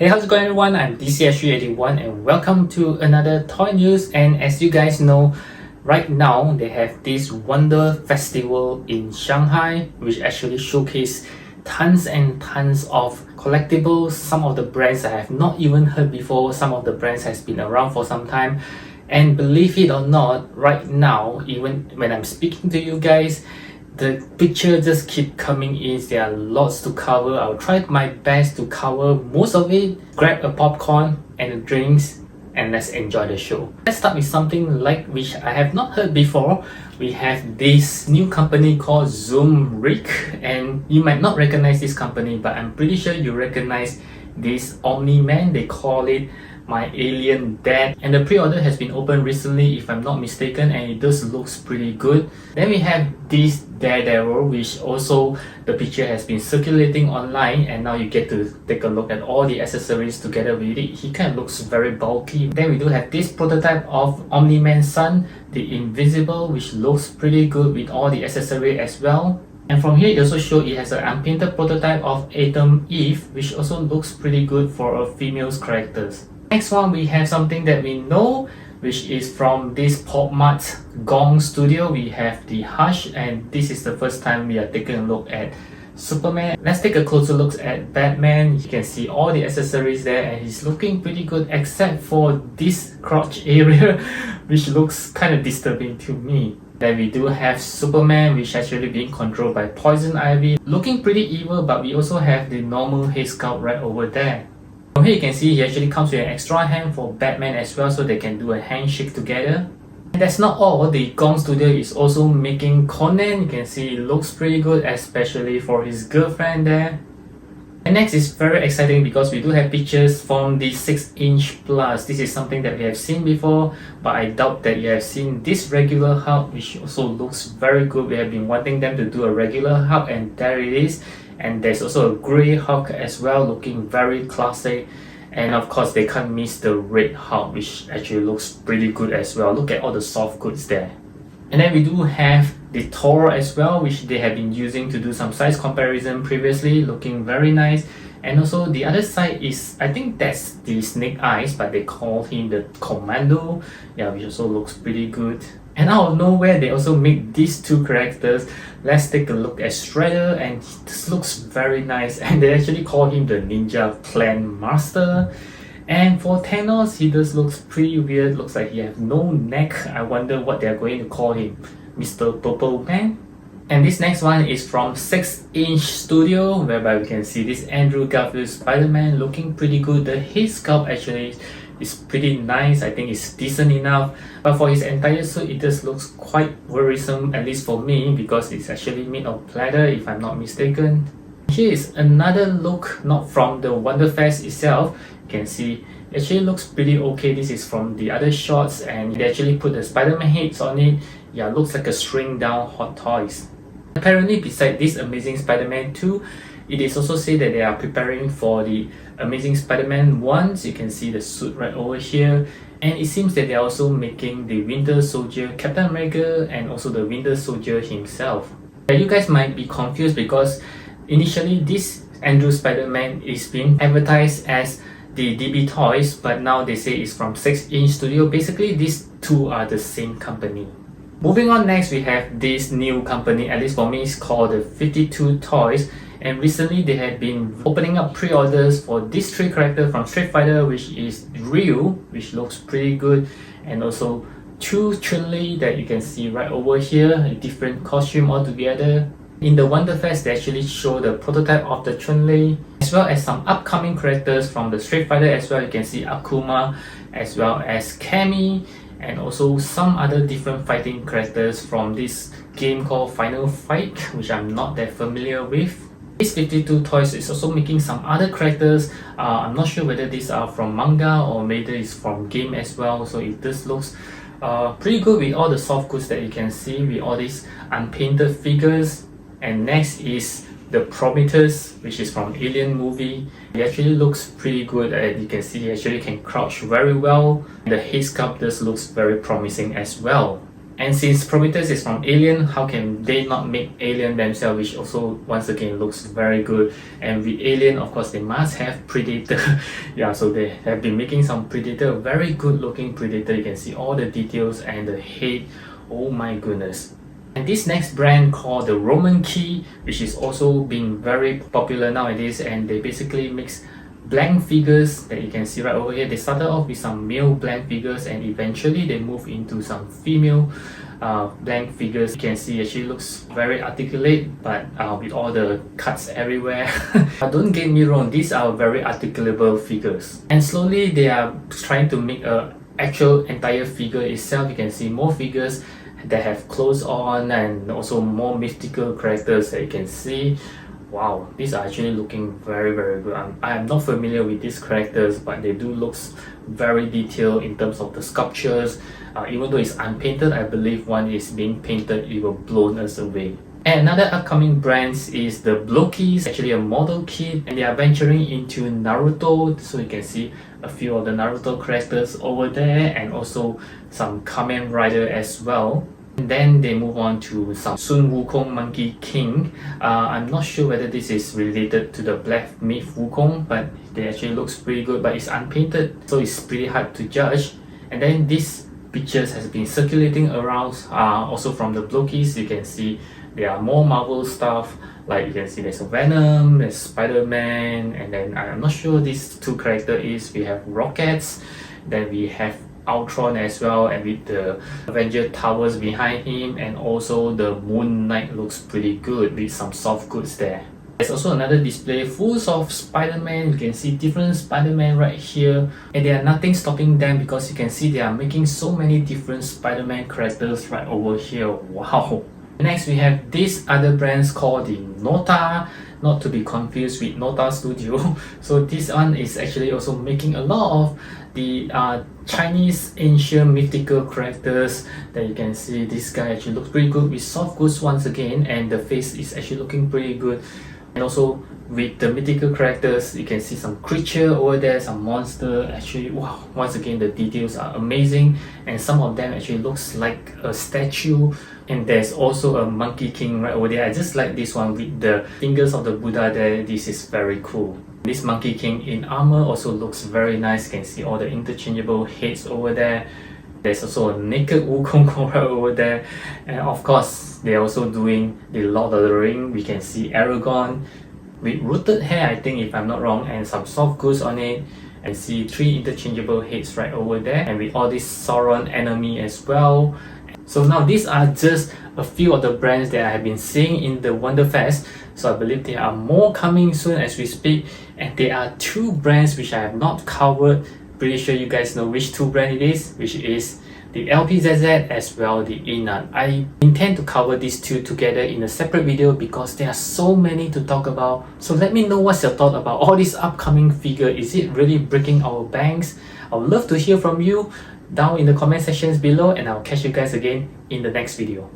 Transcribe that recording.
Hey, how's it going everyone? I'm DC81 and welcome to another toy news. And as you guys know, right now they have this Wonder Festival in Shanghai, which actually showcase tons and tons of collectibles. Some of the brands I have not even heard before, some of the brands has been around for some time. And believe it or not, right now, even when I'm speaking to you guys, the picture just keep coming in. There are lots to cover. I'll try my best to cover most of it. Grab a popcorn and the drinks and let's enjoy the show. Let's start with something like which I have not heard before. We have this new company called Zoom Rig, and you might not recognize this company, but I'm pretty sure you recognize this Omni-Man. They call it My Alien Dad, and the pre-order has been opened recently if I'm not mistaken, and it does looks pretty good. Then we have this Daredevil, which also the picture has been circulating online, and now you get to take a look at all the accessories together with it. He kind of looks very bulky. Then we do have this prototype of Omni-Man's son, the Invisible, which looks pretty good with all the accessories as well. And from here it also shows it has an unpainted prototype of Atom Eve, which also looks pretty good for a female's characters. Next one, we have something that we know, which is from this Popm Gong studio. We have the Hush, and this is the first time we are taking a look at Superman. Let's take a closer look at Batman. You can see all the accessories there, and he's looking pretty good except for this crotch area which looks kind of disturbing to me. Then we do have Superman, which actually being controlled by Poison Ivy, looking pretty evil, but we also have the normal head sculpt right over there. From here you can see he actually comes with an extra hand for Batman as well, so they can do a handshake together. And that's not all, the Gong Studio is also making Conan. You can see it looks pretty good, especially for his girlfriend there. And next is very exciting because we do have pictures from the 6-inch Plus. This is something that we have seen before, but I doubt that you have seen this regular Hulk, which also looks very good. We have been wanting them to do a regular Hulk, and there it is. And there's also a grey Hulk as well, looking very classic. And of course they can't miss the red Hulk, which actually looks pretty good as well. Look at all the soft goods there. And then we do have the Thor as well, which they have been using to do some size comparison previously, looking very nice. And also the other side is, I think that's the Snake Eyes, but they call him the Commando, yeah, which also looks pretty good. And out of nowhere they also make these two characters. Let's take a look at Shredder, and this looks very nice, and they actually call him the Ninja Clan Master. And for Thanos, he does looks pretty weird, looks like he has no neck. I wonder what they're going to call him, Mr. Purple Man. And this next one is from 6-inch Studio, whereby we can see this Andrew Garfield Spider-Man looking pretty good. The head sculpt actually is pretty nice. I think it's decent enough, but for his entire suit it just looks quite worrisome, at least for me, because it's actually made of pleather if I'm not mistaken. Here is another look, not from the Wonderfest itself. You can see it actually looks pretty okay. This is from the other shots, and they actually put the Spider-Man heads on it. Yeah, looks like a shrink down Hot Toys. Apparently beside this Amazing Spider-Man 2, it is also said that they are preparing for the Amazing Spider-Man 1. You can see the suit right over here, and it seems that they are also making the Winter Soldier Captain America and also the Winter Soldier himself. You guys might be confused because initially this Andrew Spider-Man is being advertised as the DB Toys, but now they say it's from 6-inch Studio. Basically these two are the same company. Moving on, next we have this new company, at least for me it's called the 52 Toys, and recently they have been opening up pre-orders for these three characters from Street Fighter, which is Ryu, which looks pretty good, and also two Chun-Li that you can see right over here, a different costume altogether. In the Wonderfest they actually show the prototype of the Chun-Li, as well as some upcoming characters from the Street Fighter as well. You can see Akuma as well as Cammy, and also some other different fighting characters from this game called Final Fight, which I'm not that familiar with. This 52 Toys is also making some other characters. I'm not sure whether these are from manga or maybe it's from game as well. So it just looks pretty good with all the soft goods that you can see with all these unpainted figures. And next is the Prometheus, which is from Alien movie. It actually looks pretty good, and you can see he actually can crouch very well. The head sculpt just looks very promising as well. And since Prometheus is from Alien, how can they not make Alien themselves, which also once again looks very good. And with Alien, of course, they must have Predator. Yeah, so they have been making some Predator, very good looking Predator. You can see all the details and the head. Oh my goodness. And this next brand called the Roman Key, which is also being very popular nowadays, and they basically mix blank figures that you can see right over here. They started off with some male blank figures and eventually they move into some female blank figures. You can see actually looks very articulate, but with all the cuts everywhere. But don't get me wrong, these are very articulable figures. And slowly they are trying to make a actual entire figure itself. You can see more figures that have clothes on and also more mythical characters that you can see. Wow, these are actually looking very good. I am not familiar with these characters, but they do look very detailed in terms of the sculptures. Even though it's unpainted, I believe one is being painted, it will blow us away. And another upcoming brand is the Blokees, actually a model kit, and they are venturing into Naruto. So you can see a few of the Naruto characters over there and also some Kamen Rider as well. And then they move on to some Sun Wukong Monkey King. I'm not sure whether this is related to the Black Myth Wukong, but they actually looks pretty good, but it's unpainted, so it's pretty hard to judge. And then these pictures has been circulating around also from the Blokees. You can see there are more Marvel stuff, like you can see there's a Venom, there's Spider-Man, and then I'm not sure these two characters is. We have Rockets, then we have Ultron as well, and with the Avenger towers behind him, and also the Moon Knight looks pretty good with some soft goods there. There's also another display full of Spider-Man. You can see different Spider-Man right here, and there are nothing stopping them because you can see they are making so many different Spider-Man characters right over here. Wow! Next we have this other brands called the Nota, not to be confused with Nota Studio. So this one is actually also making a lot of the Chinese ancient mythical characters that you can see. This guy actually looks pretty good with soft goods once again, and the face is actually looking pretty good. And also with the mythical characters, you can see some creature over there, some monster. Actually, wow, once again the details are amazing, and some of them actually looks like a statue. And there's also a Monkey King right over there. I just like this one with the fingers of the Buddha there. This is very cool. This Monkey King in armor also looks very nice. You can see all the interchangeable heads over there. There's also a naked Wukong right over there. And of course, they're also doing the Lord of the Ring. We can see Aragorn with rooted hair, I think, if I'm not wrong, and some soft goods on it. And see 3 interchangeable heads right over there, and with all this Sauron enemy as well. So now these are just a few of the brands that I have been seeing in the Wonderfest. So I believe there are more coming soon as we speak, and there are 2 brands which I have not covered. Pretty sure you guys know which 2 brands it is, which is the LPZZ as well the Inan. I intend to cover these 2 together in a separate video because there are so many to talk about. So let me know what's your thought about all this upcoming figure. Is it really breaking our banks? I would love to hear from you down in the comment sections below, and I'll catch you guys again in the next video.